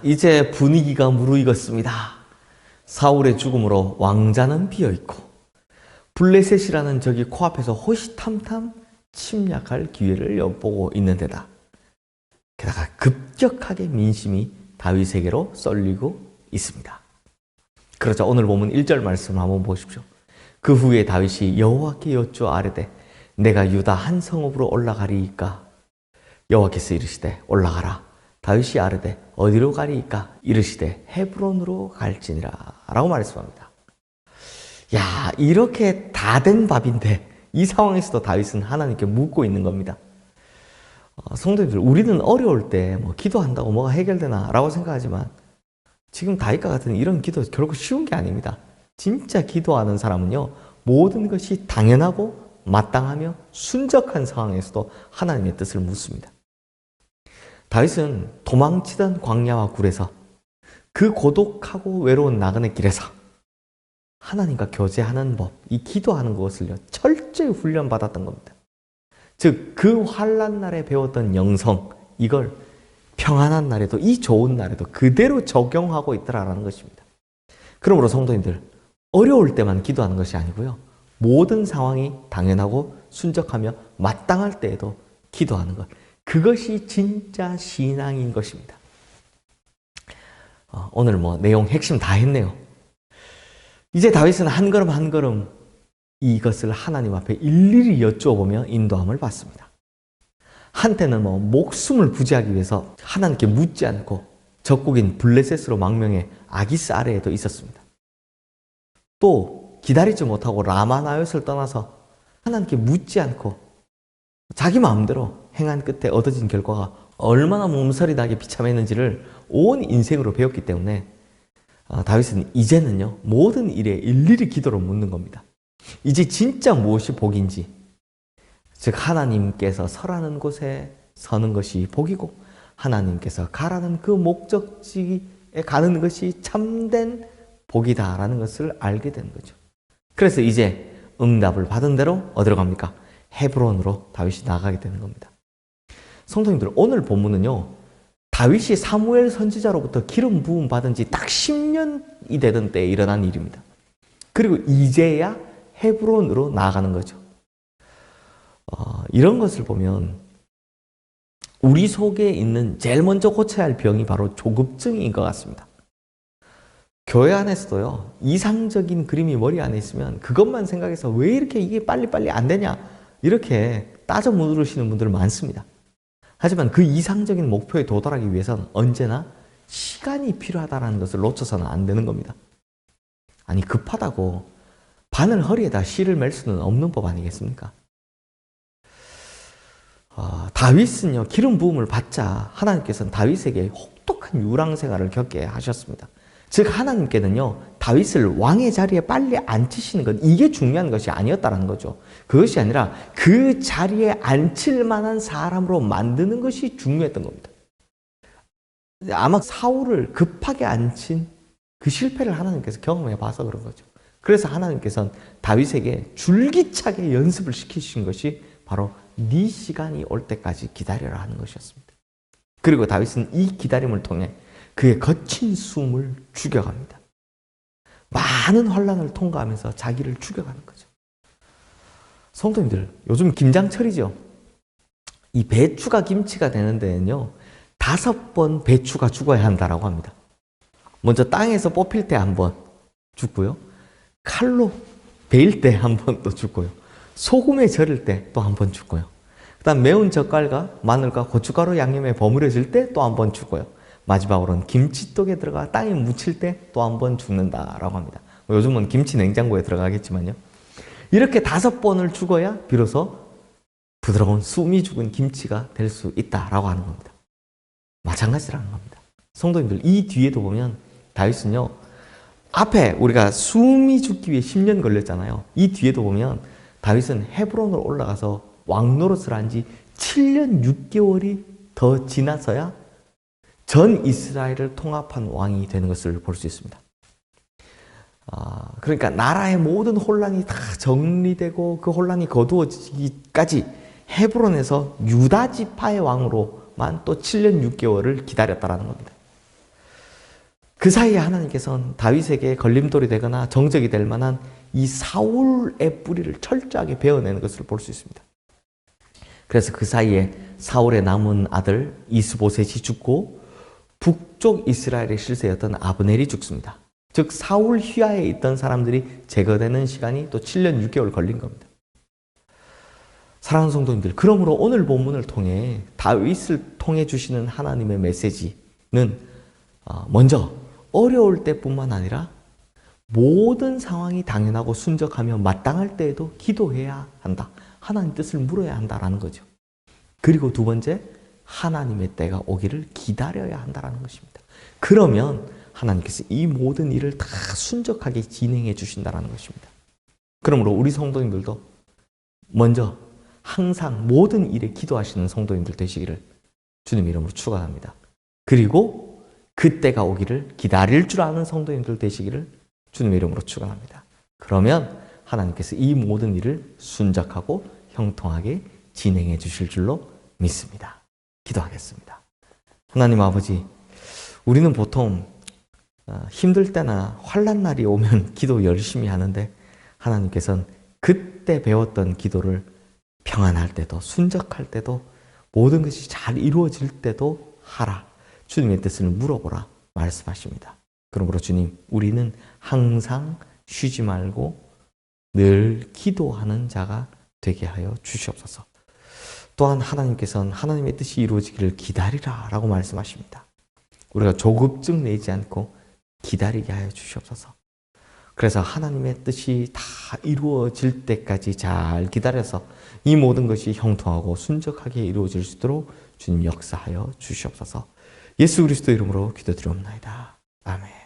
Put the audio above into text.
이제 분위기가 무르익었습니다. 사울의 죽음으로 왕자는 비어있고 블레셋이라는 적이 코앞에서 호시탐탐 침략할 기회를 엿보고 있는 데다 게다가 급격하게 민심이 다윗에게로 쏠리고 있습니다. 그러자 오늘 보면 1절 말씀을 한번 보십시오. 그 후에 다윗이 여호와께 여쭈어 아뢰되 내가 유다 한 성읍으로 올라가리이까? 여호와께서 이르시되 올라가라. 다윗이 아뢰되 어디로 가리이까? 이르시되 헤브론으로 갈지니라 라고 말씀합니다. 야, 이렇게 다 된 밥인데 이 상황에서도 다윗은 하나님께 묻고 있는 겁니다. 성도님들, 우리는 어려울 때 뭐 기도한다고 뭐가 해결되나 라고 생각하지만 지금 다윗과 같은 이런 기도 결국 쉬운 게 아닙니다. 진짜 기도하는 사람은요, 모든 것이 당연하고 마땅하며 순적한 상황에서도 하나님의 뜻을 묻습니다. 다윗은 도망치던 광야와 굴에서 그 고독하고 외로운 나그네 길에서 하나님과 교제하는 법, 이 기도하는 것을요 철저히 훈련받았던 겁니다. 즉, 그 환난 날에 배웠던 영성, 이걸 평안한 날에도, 이 좋은 날에도 그대로 적용하고 있더라라는 것입니다. 그러므로 성도님들, 어려울 때만 기도하는 것이 아니고요, 모든 상황이 당연하고 순적하며 마땅할 때에도 기도하는 것, 그것이 진짜 신앙인 것입니다. 오늘 뭐 내용 핵심 다 했네요. 이제 다윗은 한 걸음 한 걸음 이것을 하나님 앞에 일일이 여쭈어보며 인도함을 받습니다. 한때는 뭐 목숨을 부지하기 위해서 하나님께 묻지 않고 적국인 블레셋으로 망명해 아기스 아래에도 있었습니다. 또 기다리지 못하고 라마나옳을 떠나서 하나님께 묻지 않고 자기 마음대로 행한 끝에 얻어진 결과가 얼마나 몸서리나게 비참했는지를 온 인생으로 배웠기 때문에 다윗은 이제는요, 모든 일에 일일이 기도로 묻는 겁니다. 이제 진짜 무엇이 복인지, 즉 하나님께서 서라는 곳에 서는 것이 복이고 하나님께서 가라는 그 목적지에 가는 것이 참된 복이다라는 것을 알게 된 거죠. 그래서 이제 응답을 받은 대로 어디로 갑니까? 헤브론으로 다윗이 나가게 되는 겁니다. 성도님들, 오늘 본문은요, 다윗이 사무엘 선지자로부터 기름 부음 받은 지 딱 10년이 되던 때에 일어난 일입니다. 그리고 이제야 헤브론으로 나아가는 거죠. 이런 것을 보면 우리 속에 있는 제일 먼저 고쳐야 할 병이 바로 조급증인 것 같습니다. 교회 안에서도요, 이상적인 그림이 머리 안에 있으면 그것만 생각해서 왜 이렇게 이게 빨리빨리 안 되냐, 이렇게 따져 물으시는 분들 많습니다. 하지만 그 이상적인 목표에 도달하기 위해서는 언제나 시간이 필요하다는 것을 놓쳐서는 안 되는 겁니다. 아니, 급하다고 바늘 허리에다 실을 맬 수는 없는 법 아니겠습니까? 다윗은요, 기름 부음을 받자 하나님께서는 다윗에게 혹독한 유랑 생활을 겪게 하셨습니다. 즉, 하나님께는요, 다윗을 왕의 자리에 빨리 앉히시는 것, 이게 중요한 것이 아니었다는 거죠. 그것이 아니라 그 자리에 앉힐 만한 사람으로 만드는 것이 중요했던 겁니다. 아마 사울을 급하게 앉힌 그 실패를 하나님께서 경험해 봐서 그런 거죠. 그래서 하나님께서는 다윗에게 줄기차게 연습을 시키신 것이 바로 네 시간이 올 때까지 기다려라 하는 것이었습니다. 그리고 다윗은 이 기다림을 통해 그의 거친 숨을 죽여갑니다. 많은 환난을 통과하면서 자기를 죽여가는 거죠. 성도님들, 요즘 김장철이죠. 이 배추가 김치가 되는 데는요, 5번 배추가 죽어야 한다라고 합니다. 먼저 땅에서 뽑힐 때 한 번 죽고요, 칼로 베일 때 한 번 또 죽고요, 소금에 절일 때 또 한 번 죽고요, 그 다음 매운 젓갈과 마늘과 고춧가루 양념에 버무려질 때 또 한 번 죽고요, 마지막으로는 김치독에 들어가 땅에 묻힐 때 또 한 번 죽는다라고 합니다. 요즘은 김치 냉장고에 들어가겠지만요. 이렇게 5번을 죽어야 비로소 부드러운 숨이 죽은 김치가 될 수 있다라고 하는 겁니다. 마찬가지라는 겁니다. 성도님들, 이 뒤에도 보면 다윗은요, 앞에 우리가 숨이 죽기 위해 10년 걸렸잖아요. 이 뒤에도 보면 다윗은 헤브론으로 올라가서 왕 노릇을 한 지 7년 6개월이 더 지나서야 전 이스라엘을 통합한 왕이 되는 것을 볼 수 있습니다. 그러니까 나라의 모든 혼란이 다 정리되고 그 혼란이 거두어지기까지 헤브론에서 유다 지파의 왕으로만 또 7년 6개월을 기다렸다라는 겁니다. 그 사이에 하나님께서는 다윗에게 걸림돌이 되거나 정적이 될 만한 이 사울의 뿌리를 철저하게 베어내는 것을 볼 수 있습니다. 그래서 그 사이에 사울의 남은 아들 이스보셋이 죽고 북쪽 이스라엘의 실세였던 아브넬이 죽습니다. 즉 사울 휘하에 있던 사람들이 제거되는 시간이 또 7년 6개월 걸린 겁니다. 사랑하는 성도님들, 그러므로 오늘 본문을 통해 다윗을 통해 주시는 하나님의 메시지는 먼저 어려울 때뿐만 아니라 모든 상황이 당연하고 순적하며 마땅할 때에도 기도해야 한다. 하나님 뜻을 물어야 한다라는 거죠. 그리고 두 번째, 하나님의 때가 오기를 기다려야 한다라는 것입니다. 그러면 하나님께서 이 모든 일을 다 순적하게 진행해 주신다라는 것입니다. 그러므로 우리 성도님들도 먼저 항상 모든 일에 기도하시는 성도님들 되시기를 주님 이름으로 축원합니다. 그리고 그때가 오기를 기다릴 줄 아는 성도님들 되시기를 주님 이름으로 축원합니다. 그러면 하나님께서 이 모든 일을 순적하고 형통하게 진행해 주실 줄로 믿습니다. 기도하겠습니다. 하나님 아버지, 우리는 보통 힘들 때나 환난 날이 오면 기도 열심히 하는데 하나님께서는 그때 배웠던 기도를 평안할 때도 순적할 때도 모든 것이 잘 이루어질 때도 하라. 주님의 뜻을 물어보라 말씀하십니다. 그러므로 주님, 우리는 항상 쉬지 말고 늘 기도하는 자가 되게 하여 주시옵소서. 또한 하나님께서는 하나님의 뜻이 이루어지기를 기다리라 라고 말씀하십니다. 우리가 조급증 내지 않고 기다리게 하여 주시옵소서. 그래서 하나님의 뜻이 다 이루어질 때까지 잘 기다려서 이 모든 것이 형통하고 순적하게 이루어질 수 있도록 주님 역사하여 주시옵소서. 예수 그리스도 이름으로 기도드리옵나이다. 아멘.